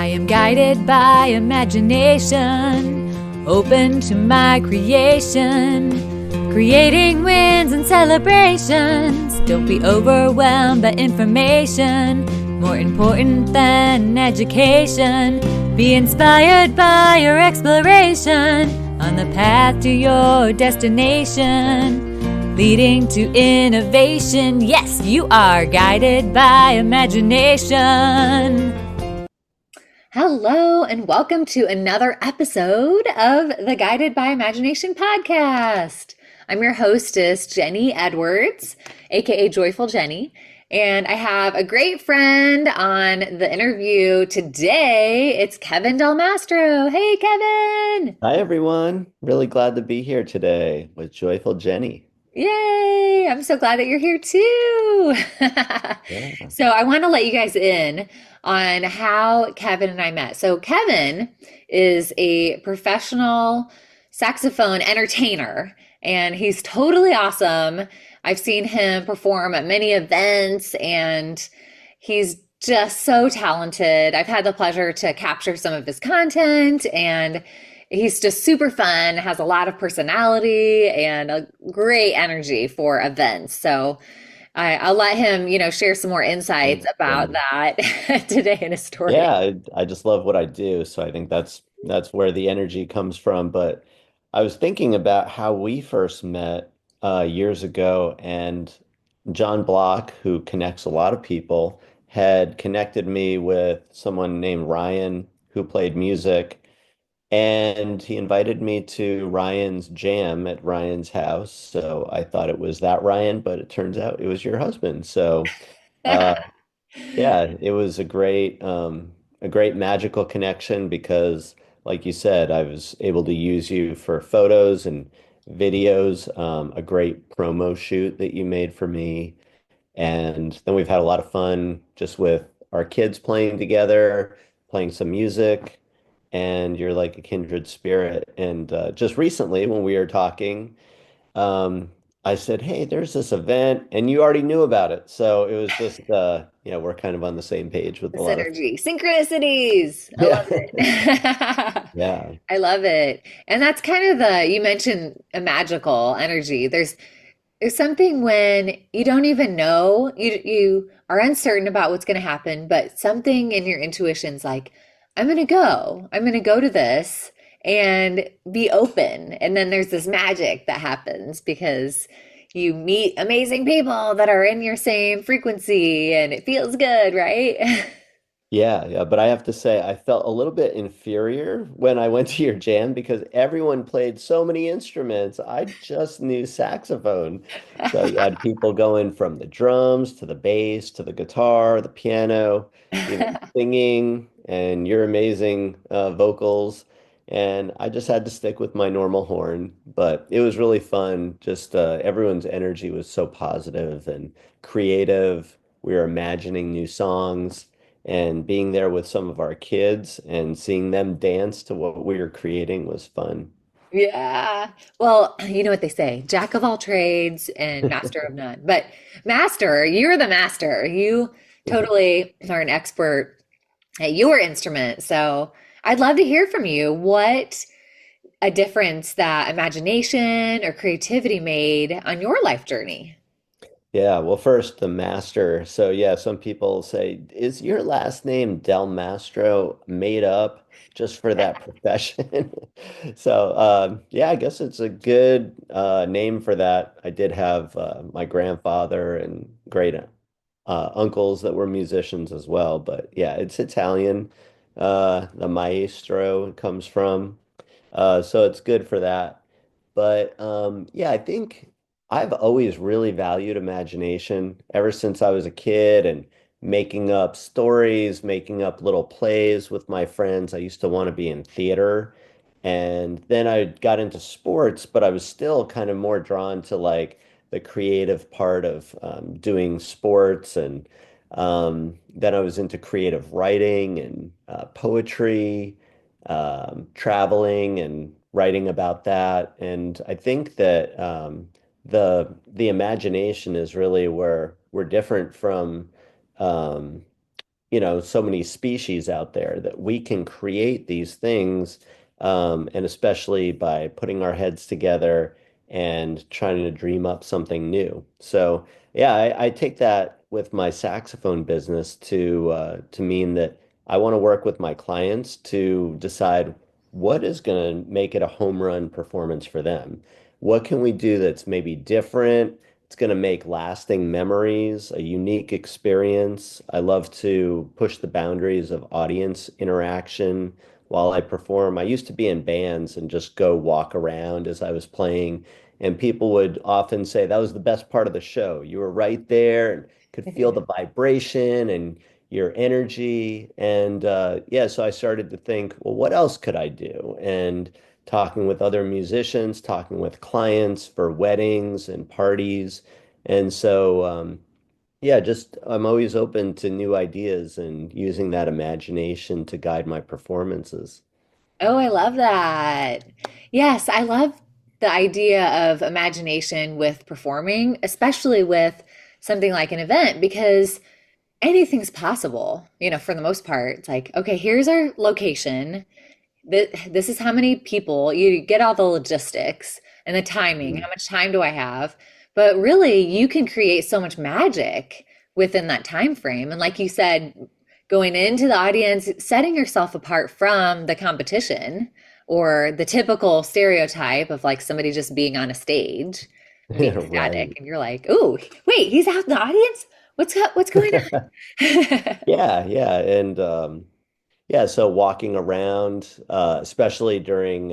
I am guided by imagination, open to my creation, creating wins and celebrations. Don't be overwhelmed by information, more important than education. Be inspired by your exploration on the path to your destination, leading to innovation. Yes, you are guided by imagination. Hello, and welcome to another episode of the Guided by Imagination podcast. I'm your hostess, Jenny Edwards, aka Joyful Jenny, and I have a great friend on the interview today. It's Kevin Delmastro. Hey, Kevin. Hi, everyone. Really glad to be here today with Joyful Jenny. Yay! I'm so glad that you're here too. Yeah. So, I want to let you guys in on how Kevin and I met. So, Kevin is a professional saxophone entertainer, and he's totally awesome. I've seen him perform at many events, and he's just so talented. I've had the pleasure to capture some of his content, and he's just super fun, has a lot of personality and a great energy for events. So I'll let him, share some more insights Thanks, about Jenny. that today in his story. Yeah, I just love what I do, so I think that's where the energy comes from. But I was thinking about how we first met years ago, and John Block, who connects a lot of people, had connected me with someone named Ryan who played music. And he invited me to Ryan's jam at Ryan's house. So I thought it was that Ryan, but it turns out it was your husband. So uh, yeah, it was a great magical connection because, like you said, I was able to use you for photos and videos, a great promo shoot that you made for me. And then we've had a lot of fun just with our kids playing together, playing some music, and you're like a kindred spirit. And just recently, when we were talking, um, I said, "Hey, there's this event," and you already knew about it. So it was just, we're kind of on the same page with The a lot of, synergy, synchronicities. I love yeah, it. yeah, I love it. And that's kind of you mentioned a magical energy. There's something when you don't even know, you are uncertain about what's going to happen, but something in your intuition's like, I'm going to go. I'm going to go to this and be open. And then there's this magic that happens because you meet amazing people that are in your same frequency and it feels good, right? yeah. But I have to say, I felt a little bit inferior when I went to your jam because everyone played so many instruments. I just knew saxophone. So you had people going from the drums to the bass to the guitar, the piano, even singing, and your amazing vocals. And I just had to stick with my normal horn, but it was really fun. Just everyone's energy was so positive and creative. We were imagining new songs and being there with some of our kids and seeing them dance to what we were creating was fun. Yeah. Well, you know what they say, jack of all trades and master of none. But master, you're the master. You totally are an expert at your instrument. So I'd love to hear from you what a difference that imagination or creativity made on your life journey. Yeah, well, first, the master. So, yeah, some people say, is your last name Del Mastro made up just for that profession? So, yeah, I guess it's a good name for that. I did have my grandfather and great uncles that were musicians as well. But yeah, it's Italian. The maestro comes from. So it's good for that. But yeah, I think I've always really valued imagination ever since I was a kid and making up stories, making up little plays with my friends. I used to want to be in theater. And then I got into sports, but I was still kind of more drawn to like the creative part of doing sports. And then I was into creative writing and poetry, traveling and writing about that. And I think that the imagination is really where we're different from um, so many species out there that we can create these things, and especially by putting our heads together and trying to dream up something new. So yeah, I take that with my saxophone business to mean that I want to work with my clients to decide what is going to make it a home run performance for them. What can we do that's maybe different? It's going to make lasting memories, a unique experience. I love to push the boundaries of audience interaction while I perform. I used to be in bands and just go walk around as I was playing, and people would often say that was the best part of the show. You were right there and could feel the vibration and your energy. And yeah, so I started to think, well, what else could I do? And talking with other musicians, talking with clients for weddings and parties. And so, yeah, just I'm always open to new ideas and using that imagination to guide my performances. Oh, I love that. Yes, I love the idea of imagination with performing, especially with something like an event, because anything's possible, for the most part. It's like, okay, here's our location. This is how many people. You get all the logistics and the timing. Mm. How much time do I have? But really, you can create so much magic within that time frame. And like you said, going into the audience, setting yourself apart from the competition or the typical stereotype of like somebody just being on a stage and being static. Right. And you're like, oh, wait, he's out in the audience? What's going on? Yeah, yeah. And yeah, so walking around, especially during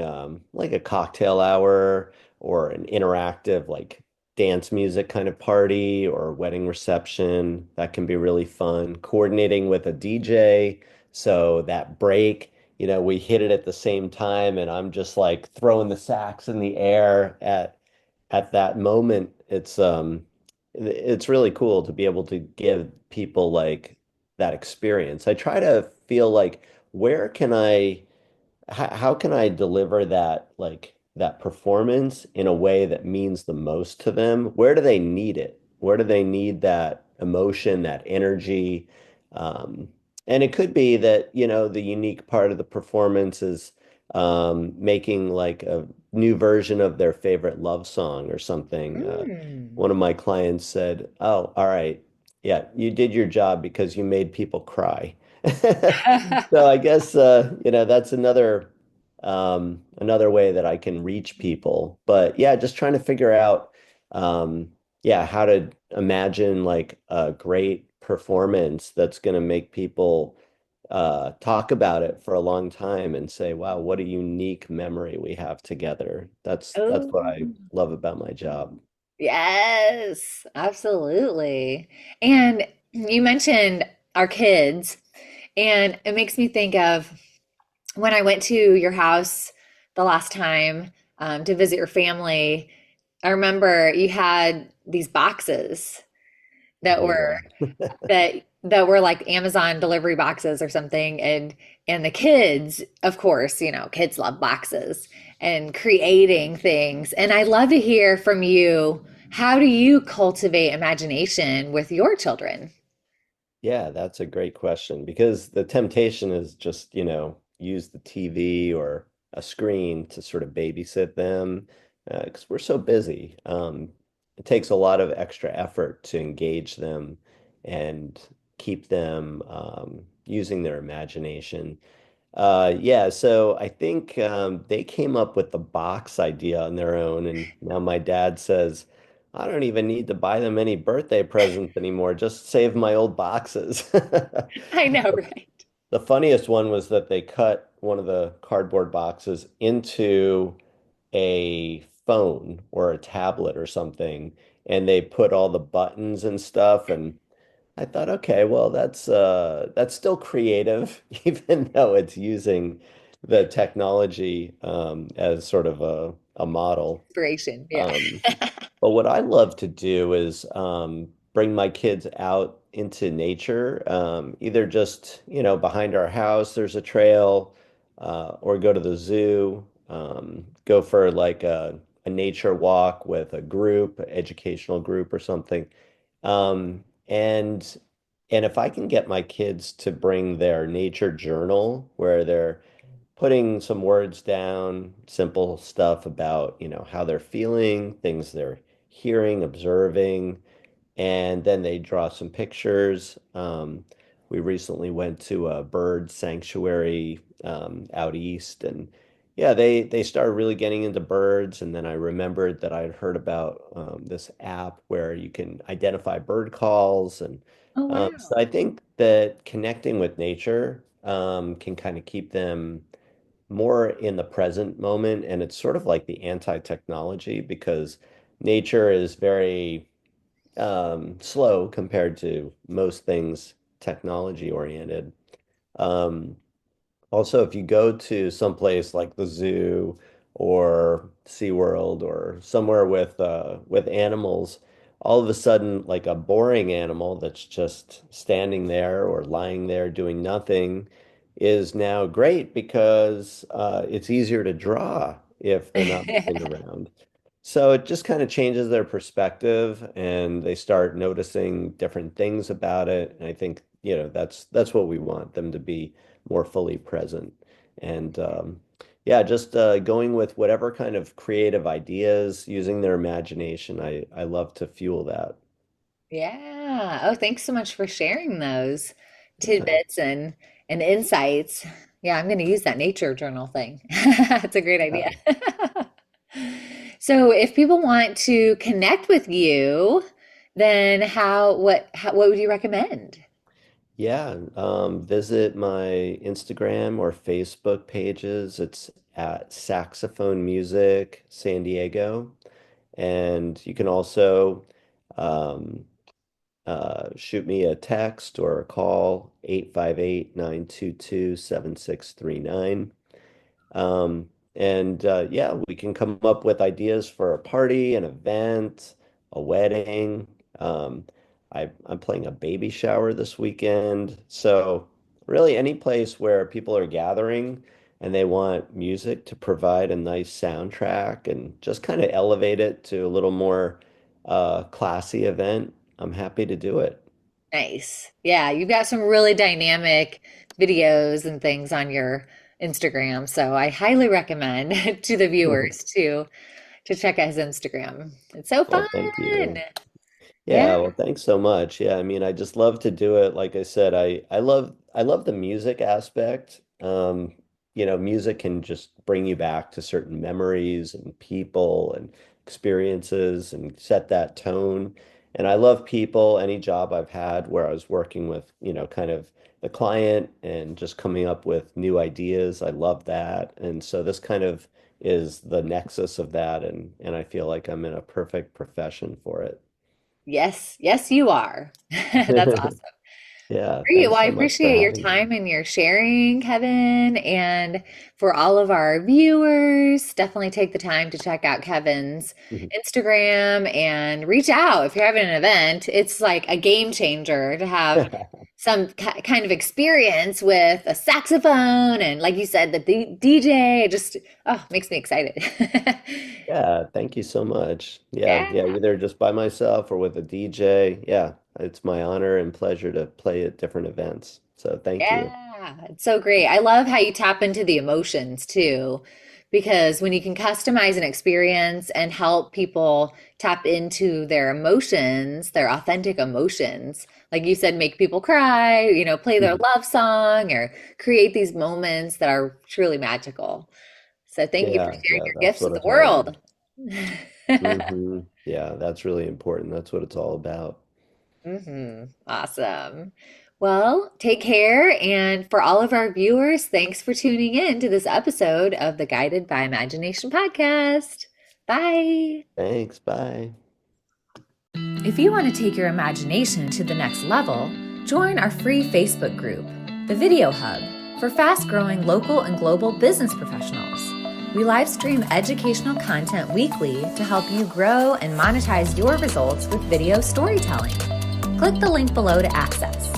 like a cocktail hour or an interactive like dance music kind of party or wedding reception, that can be really fun. Coordinating with a DJ, so that break, we hit it at the same time, and I'm just like throwing the sax in the air at that moment. It's really cool to be able to give people like that experience. I try to feel like where can I how can I deliver that like that performance in a way that means the most to them? Where do they need it? Where do they need that emotion, that energy? Um, and it could be that, the unique part of the performance is making like a new version of their favorite love song or something. Mm. One of my clients said, "Oh, all right. Yeah, you did your job because you made people cry." So I guess that's another way that I can reach people. But yeah, just trying to figure out yeah, how to imagine like a great performance that's going to make people talk about it for a long time and say, "Wow, what a unique memory we have together." That's what Oh. I love about my job. Yes, absolutely. And you mentioned our kids, and it makes me think of when I went to your house the last time to visit your family. I remember you had these boxes that Oh were yeah. that were like Amazon delivery boxes or something, and the kids, of course, kids love boxes and creating things. And I love to hear from you, how do you cultivate imagination with your children? Yeah, that's a great question because the temptation is just, use the TV or a screen to sort of babysit them because we're so busy. It takes a lot of extra effort to engage them and keep them using their imagination. Yeah, so I think they came up with the box idea on their own, and now my dad says, I don't even need to buy them any birthday presents anymore. Just save my old boxes. I know, right? The funniest one was that they cut one of the cardboard boxes into a phone or a tablet or something, and they put all the buttons and stuff. And I thought, okay, well, that's still creative, even though it's using the technology as sort of a model. Inspiration, yeah. Um, but what I love to do is bring my kids out into nature, either just, behind our house, there's a trail, or go to the zoo, go for like a nature walk with a group, educational group or something. And And if I can get my kids to bring their nature journal where they're putting some words down, simple stuff about, how they're feeling, things they're hearing, observing, and then they draw some pictures. We recently went to a bird sanctuary out east, and yeah, they started really getting into birds. And then I remembered that I had heard about this app where you can identify bird calls, and Oh, so wow. I think that connecting with nature can kind of keep them more in the present moment, and it's sort of like the anti-technology because nature is very slow compared to most things technology oriented. Um, Also, if you go to someplace like the zoo or SeaWorld or somewhere with animals, all of a sudden, like a boring animal that's just standing there or lying there doing nothing is now great because it's easier to draw if they're not moving around. So it just kind of changes their perspective and they start noticing different things about it. And I think, that's what we want them to be more fully present. And yeah, just going with whatever kind of creative ideas, using their imagination. I love to fuel that. Yeah. Oh, thanks so much for sharing those Yeah. tidbits and insights. Yeah, I'm going to use that nature journal thing. That's a great idea. Yeah. So, if people want to connect with you, then what would you recommend? Yeah, visit my Instagram or Facebook pages. It's at Saxophone Music San Diego. And you can also um, shoot me a text or a call, 858-922-7639. And yeah, we can come up with ideas for a party, an event, a wedding. Um, I'm playing a baby shower this weekend. So really any place where people are gathering and they want music to provide a nice soundtrack and just kind of elevate it to a little more classy event, I'm happy to do it. Nice. Yeah, you've got some really dynamic videos and things on your Instagram, so I highly recommend to the viewers to check out his Instagram. It's so fun. Well, thank you. Yeah. Yeah, well, thanks so much. Yeah, I mean, I just love to do it. Like I said, I love the music aspect. Music can just bring you back to certain memories and people and experiences and set that tone. And I love people, any job I've had where I was working with, kind of the client and just coming up with new ideas. I love that. And so this kind of is the nexus of that, and I feel like I'm in a perfect profession for it. Yes, yes, you are. That's awesome. Yeah, Great. Well, thanks I so much for appreciate your having me. time and your sharing, Kevin. And for all of our viewers, definitely take the time to check out Kevin's Instagram and reach out if you're having an event. It's like a game changer to have some kind of experience with a saxophone and, like you said, the DJ. It just, oh, makes me excited. Yeah, thank you so much. Yeah, yeah, Yeah. either just by myself or with a DJ. Yeah, it's my honor and pleasure to play at different events. So thank you. Yeah, it's so great. I love how you tap into the emotions too, because when you can customize an experience and help people tap into their emotions, their authentic emotions, like you said, make people cry, play their Mhm. love song or create these moments that are truly magical. So thank you for Yeah, sharing yeah, your that's gifts with what the it's all world. about. Yeah, that's really important. That's what it's all about. Awesome. Well, take care. And for all of our viewers, thanks for tuning in to this episode of the Guided by Imagination podcast. Bye. Thanks, bye. If you want to take your imagination to the next level, join our free Facebook group, the Video Hub, for fast growing local and global business professionals. We live stream educational content weekly to help you grow and monetize your results with video storytelling. Click the link below to access.